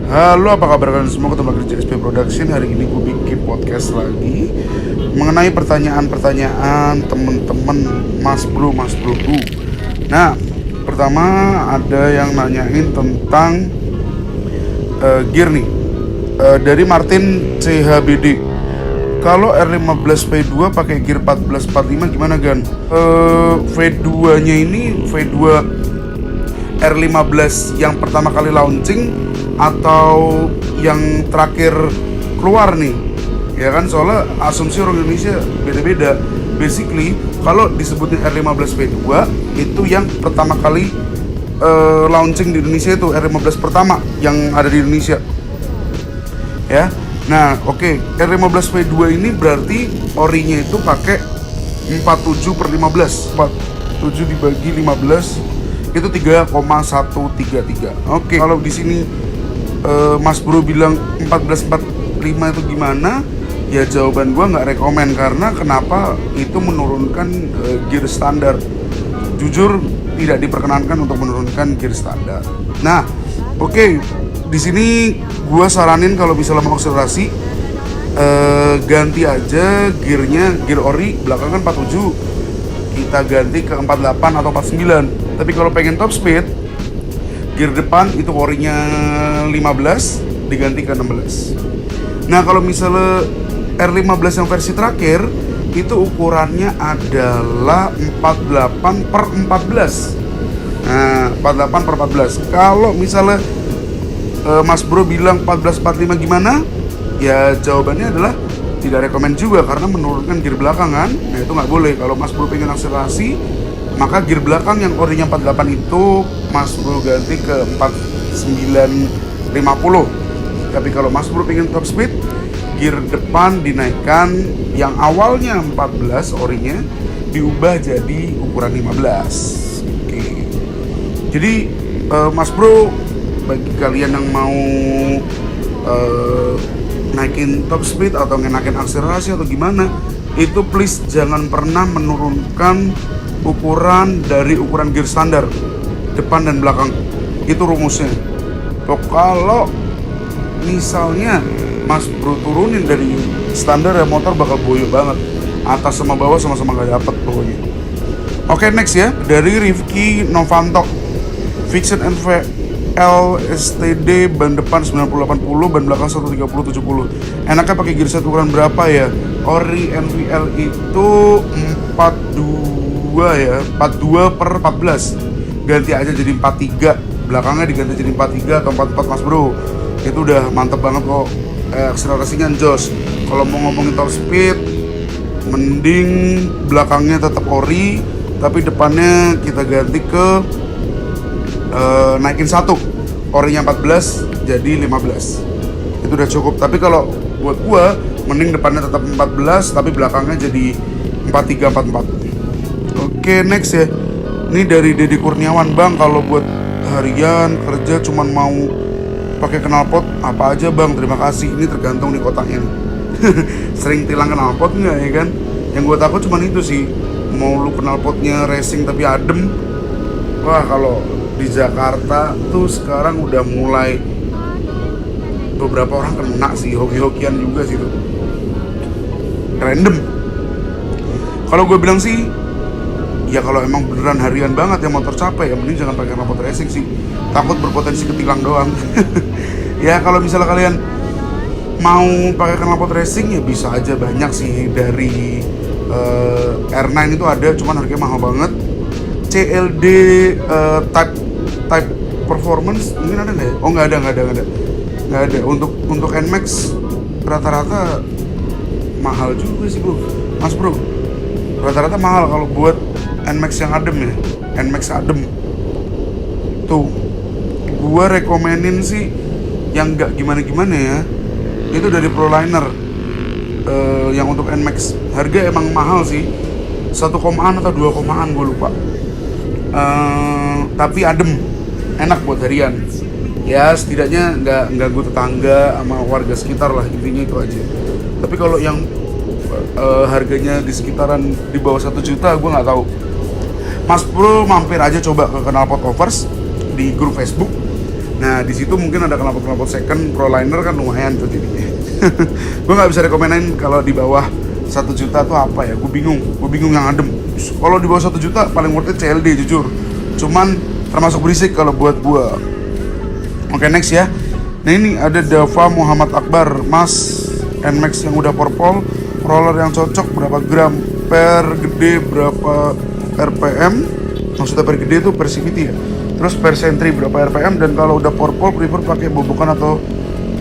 Halo, apa kabar kalian semua? Ketemu lagi di JSP Production. Hari ini gue bikin podcast lagi mengenai pertanyaan-pertanyaan temen-temen Mas Bro. Nah, pertama ada yang nanyain tentang gear nih, dari Martin CHBD. Kalau R15 V2 pakai gear 1445 gimana Gan? V2 nya ini V2 R15 yang pertama kali launching atau yang terakhir keluar nih, ya kan? Soalnya asumsi orang Indonesia beda-beda. Basically kalau disebutin R15 V2 itu yang pertama kali launching di Indonesia, itu R15 pertama yang ada di Indonesia ya. Nah oke, R15 V2 ini berarti orinya itu pakai 47/15. 47 dibagi 15 itu 3,133. Oke, kalau di sini Mas Bro bilang 1445 itu gimana? Ya jawaban gue nggak rekomen, karena kenapa? Itu menurunkan gear standar. Jujur tidak diperkenankan untuk menurunkan gear standar. Nah, oke, di sini gue saranin kalau misalnya mau akselerasi, ganti aja gearnya, gear ori belakang kan 47, kita ganti ke 48 atau 49. Tapi kalau pengen top speed, gear depan itu orinya 15 diganti ke 16. Nah kalau misalnya R15 yang versi terakhir itu ukurannya adalah 48/14. Nah 48/14. Kalau misalnya Mas Bro bilang 1445 gimana? Ya jawabannya adalah tidak rekomen juga, karena menurunkan gear belakang kan. Nah itu nggak boleh. Kalau Mas Bro pengen akselerasi, maka gear belakang yang orinya 48 itu Mas Bro ganti ke 4950. Tapi kalau Mas Bro pengen top speed, gear depan dinaikkan, yang awalnya 14 orinya diubah jadi ukuran 15. Oke. Jadi Mas Bro, bagi kalian yang mau naikin top speed atau naikin akselerasi atau gimana, itu please jangan pernah menurunkan ukuran dari ukuran gear standar depan dan belakang. Itu rumusnya. Kalau misalnya Mas Bro turunin dari standar, ya motor bakal boyo banget. Atas sama bawah sama-sama gak dapet pokoknya. Oke, next ya, dari Rifki Novanto. Fiction NVL STD, ban depan 9080, ban belakang 130/70. Enaknya pakai gear set ukuran berapa ya? Ori NVL itu 42 ya, 42/14. Ganti aja jadi 43, belakangnya diganti jadi 43 atau 44 Mas Bro. Itu udah mantep banget kok. Akselerasinya jos. Kalau mau ngomongin top speed, mending belakangnya tetap ori, tapi depannya kita ganti ke naikin 1, orinya 14 jadi 15. Itu udah cukup. Tapi kalau buat gua, mending depannya tetap 14 tapi belakangnya jadi 43/44. Oke, next ya. Ini dari Dedi Kurniawan. Bang, kalau buat harian kerja cuman mau pakai knalpot apa aja Bang? Terima kasih. Ini tergantung di kotaknya nih. Sering tilang knalpot nggak ya kan? Yang gue takut cuman itu sih, mau lu knalpotnya racing tapi adem. Wah, kalau di Jakarta tuh sekarang udah mulai beberapa orang kena sih, hoki-hokian juga sih tuh, random. Kalau gue bilang sih, ya kalau emang beneran harian banget yang motor capek, ya mending jangan pakai knalpot racing sih, takut berpotensi ketilang doang. Ya kalau misalnya kalian mau pakai knalpot racing, ya bisa aja, banyak sih. Dari R9 itu ada, cuman harganya mahal banget. CLD type performance mungkin ada nggak ya? Oh nggak ada. Untuk NMAX rata-rata mahal juga sih bro, Mas Bro. Rata-rata mahal kalau buat NMAX yang adem ya, NMAX adem. Tuh, gua rekomenin sih yang nggak gimana-gimana ya, itu dari Proliner. Yang untuk NMAX harga emang mahal sih, 1 komaan atau 2 komaan gue lupa. Tapi adem, enak buat harian. Ya setidaknya nggak ganggu tetangga sama warga sekitar lah, intinya itu aja. Tapi kalau yang harganya di sekitaran di bawah 1 juta, gue nggak tahu. Mas Bro mampir aja coba ke Knalpot Lovers di grup Facebook. Nah di situ mungkin ada knalpot second Proliner kan lumayan tuh jadinya. Gue nggak bisa rekomenin kalau di bawah 1 juta tuh apa ya, gue bingung yang adem. Kalau di bawah 1 juta paling worth it CLD jujur, cuman termasuk berisik kalau buat gue. Oke, next ya. Nah ini ada Dava Muhammad Akbar, Mas NMAX yang udah purple, roller yang cocok berapa gram, per gede berapa RPM, maksudnya per gede tuh per CVT ya, terus per sentri berapa RPM, dan kalau udah purple prefer pakai bobokan atau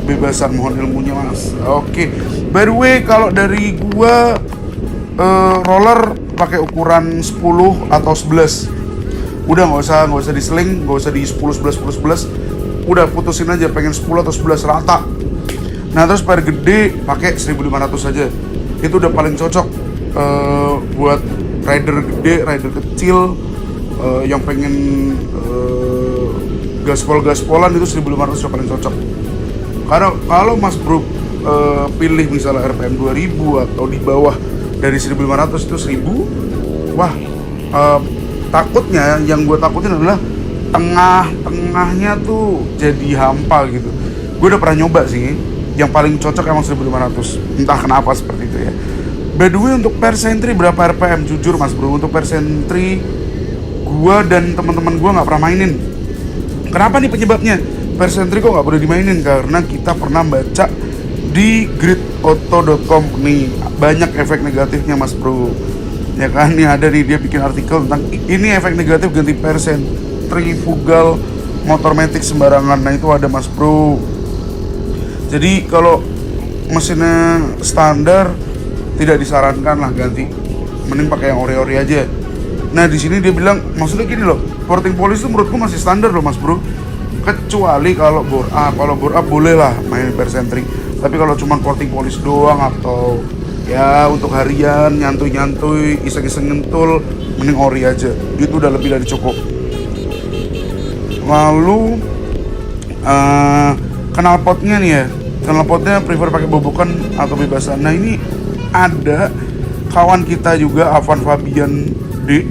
bebasan, mohon ilmunya mas. Oke, by the way kalau dari gua roller pakai ukuran 10 atau 11, udah nggak usah diseling, nggak usah di 10 11 udah putusin aja, pengen 10 atau 11 rata. Nah terus per gede pakai 1500 aja, itu udah paling cocok buat rider gede, rider kecil, yang pengen gaspol-gaspolan itu 1500 udah paling cocok. Karena kalau mas bro pilih misalnya RPM 2000 atau di bawah dari 1500 itu 1000, wah takutnya, yang gue takutin adalah tengahnya tuh jadi hampa gitu. Gue udah pernah nyoba sih, yang paling cocok emang 1500, entah kenapa seperti itu ya. By the way untuk per sentri berapa RPM, jujur mas bro, untuk per sentri gue dan teman-teman gue nggak pernah mainin. Kenapa nih penyebabnya? Per sentri kok nggak boleh dimainin, karena kita pernah baca di gridauto.com nih banyak efek negatifnya mas bro, ya kan. Nih ada nih, dia bikin artikel tentang ini efek negatif ganti per sentrifugal motor matic sembarangan. Nah itu ada mas bro. Jadi kalau mesinnya standar tidak disarankan lah ganti, mending pakai yang ori-ori aja. Nah di sini dia bilang, maksudnya gini loh, porting polish itu menurutku masih standar loh mas bro, kecuali kalau bore up boleh lah main per sentri. Tapi kalau cuma porting polish doang atau ya untuk harian nyantui iseng-iseng nyentul, mending ori aja, itu udah lebih dari cukup. Lalu knalpotnya nih ya, knalpotnya prefer pakai bobokan atau bebasan. Nah ini ada kawan kita juga Avan Fabian D,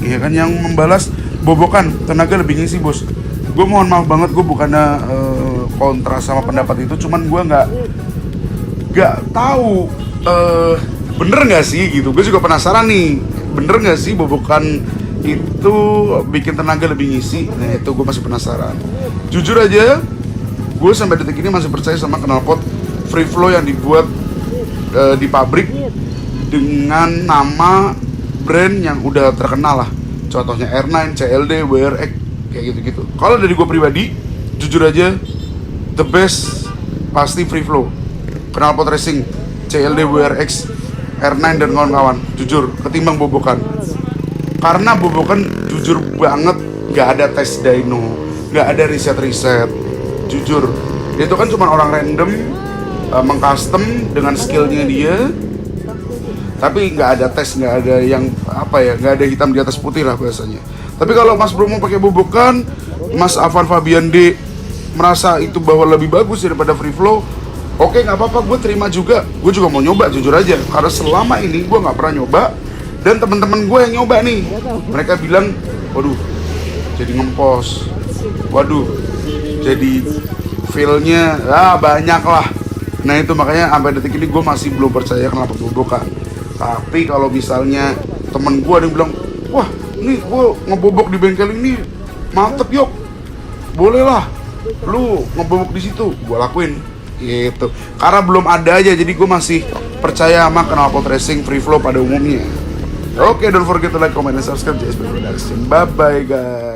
ya kan, yang membalas bobokan tenaga lebih ngisi bos. Gue mohon maaf banget, gue bukannya kontra sama pendapat itu, cuman gue nggak tahu bener nggak sih gitu. Gue juga penasaran nih, bener nggak sih bobokan itu bikin tenaga lebih ngisi. Nah itu gue masih penasaran. Jujur aja, gue sampai detik ini masih percaya sama knalpot free flow yang dibuat di pabrik dengan nama brand yang udah terkenal lah. Contohnya R9, CLD, WRX, kayak gitu-gitu. Kalau dari gue pribadi, jujur aja, the best pasti free flow, knalpot racing, CLD, WRX, R9 dan kawan-kawan. Jujur, ketimbang bobokan. Karena bobokan jujur banget gak ada tes dyno, gak ada riset. Jujur, itu kan cuma orang random mengcustom dengan skillnya dia, tapi nggak ada tes, nggak ada yang apa ya, nggak ada hitam di atas putih lah bahasanya. Tapi kalau mas bro mau pakai bobokan, mas Avan Fabian D merasa itu bahwa lebih bagus daripada free flow, oke nggak apa-apa, gue terima juga. Gue juga mau nyoba jujur aja, karena selama ini gue nggak pernah nyoba, dan teman-teman gue yang nyoba nih, mereka bilang, waduh, jadi ngempos, waduh, jadi feel-nya banyak lah. Nah itu makanya sampai detik ini gue masih belum percaya knalpot bobokan. Tapi kalau misalnya temen gue ada yang bilang, wah ini gue ngebobok di bengkel ini mantep yok, boleh lah lu ngebobok di situ, gue lakuin gitu. Karena belum ada aja, jadi gue masih percaya sama knalpot racing free flow pada umumnya. Oke, don't forget to like, comment, and subscribe JSP Production. Bye bye guys.